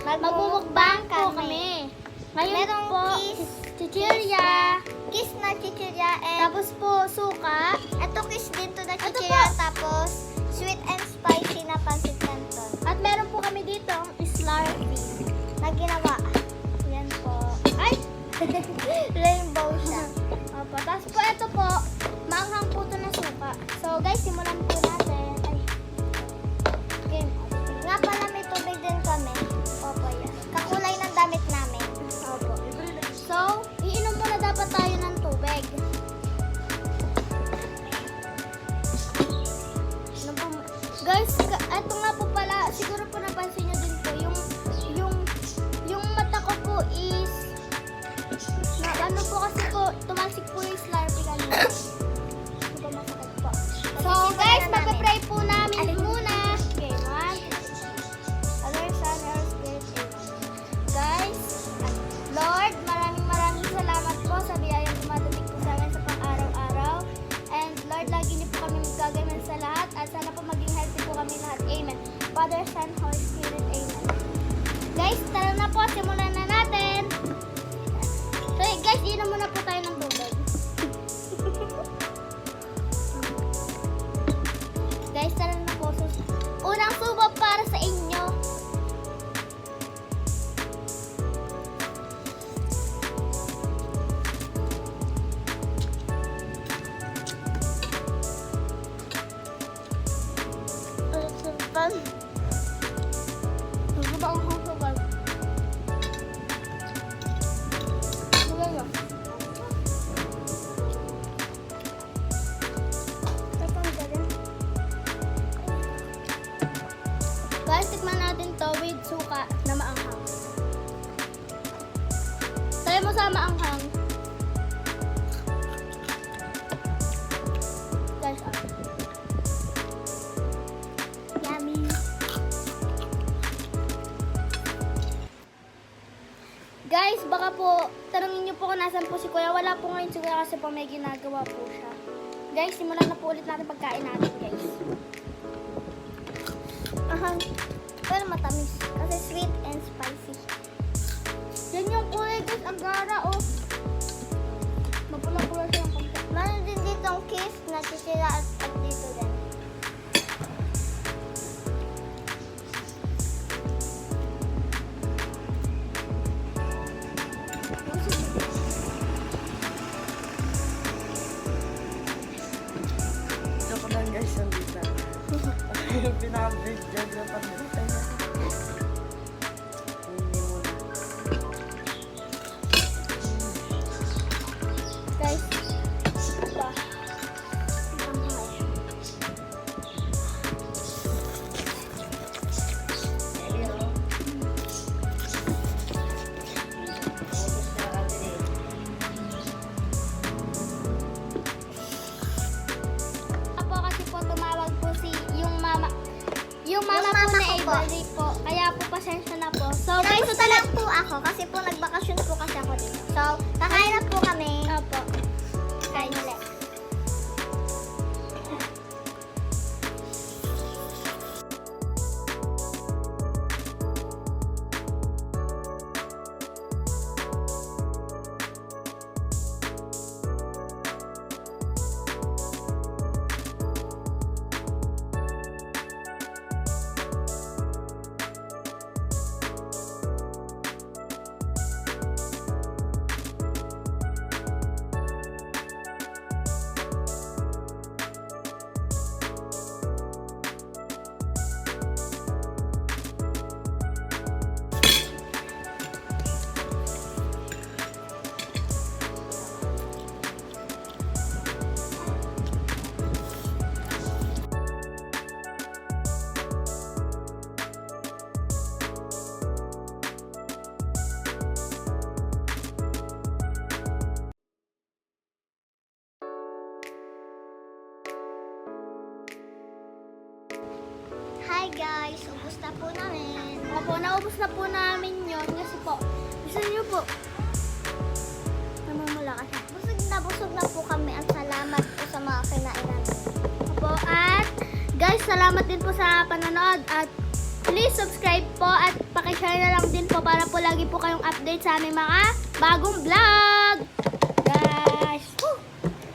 Magmumukbang po kami. Ngayon Merong po, chichirya. Kiss na chichirya and Tapos po, suka. ito kiss din to na Ito chichirya. po. Tapos sweet and spicy na pancit canton At meron po kami dito ang Slurpee. na ginawa. Yan po. Ay! Rainbow siya. Opo. Tapos po, ito po, maanghang po ito ng suka. So guys, simulan po natin. Ay. Game. Nga pala may tubig din kami. Opo yan. Kakulay ng damit namin. Opo. So, iinom muna dapat tayo ng tubig. Ano po, guys, ito nga po pala, siguro po napansin nyo din po, yung mata ko po is, na ano po kasi po, tumasik po yung Slurpee kanina. Hindi po masakit po. So, guys, magpa-pray po namin muna. Okay, 1, Father, Son, Holy Spirit, Amen. Guys, Lord, maraming salamat po sa biyayang dumadating po sa amin sa pang-araw-araw. And Lord, lagi niyo po kami magagaman sa lahat at sana po maging healthy po kami lahat. Amen. Father, Son, Holy Spirit, Amen. Guys, tara na po, simulan na natin. So guys, inom muna po tayo ng tubig. Guys, tara na po. Unang subo para sa inyo. Ba ang hanggang? Wala. Guys, tikman natin to with suka na maanghang. Try mo sa maanghang. Guys, yummy. Guys, baka po, tanungin niyo po kung nasan po si Kuya. Wala po ngayon si Kuya kasi po may ginagawa po siya. Guys, simulan na po ulit natin pagkain natin, guys. Pero matamis. Kasi sweet and spicy. Yan yung kulay, guys. Ang gara, oh. Mapula-pula siya yung konti. Meron din dito ang kiss na chichirya at dito din. Joke lang guys, nandito. Pinaka-video na pag-dito. Hindi mo na. Guys, ito. Ang hangay. Ako kasi po tumawag po yung mama Yung po mama na ko po. Avery po. Kaya po pasensya na po. So guys, Guys, so lang po ako kasi po nagbakasyon po kasi ako dito. So, kakain na po kami. Opo. Kain ulit. Hi guys, ubos na po namin. Opo, naubos na po namin yun kasi po, gusto niyo po, namumula ka siya. Busog na po kami. Ang salamat po sa mga kinain namin. Opo, at guys, salamat din po sa panonood at please subscribe po at pakishare na lang din po para po lagi po kayong update sa aming mga bagong vlog. Guys, woo!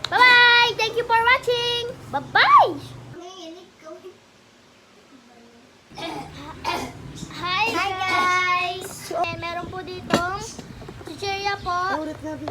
Bye-bye! Thank you for watching! Bye-bye! Hi guys! Meron po ditong chichirya po. Ulit na, Bi.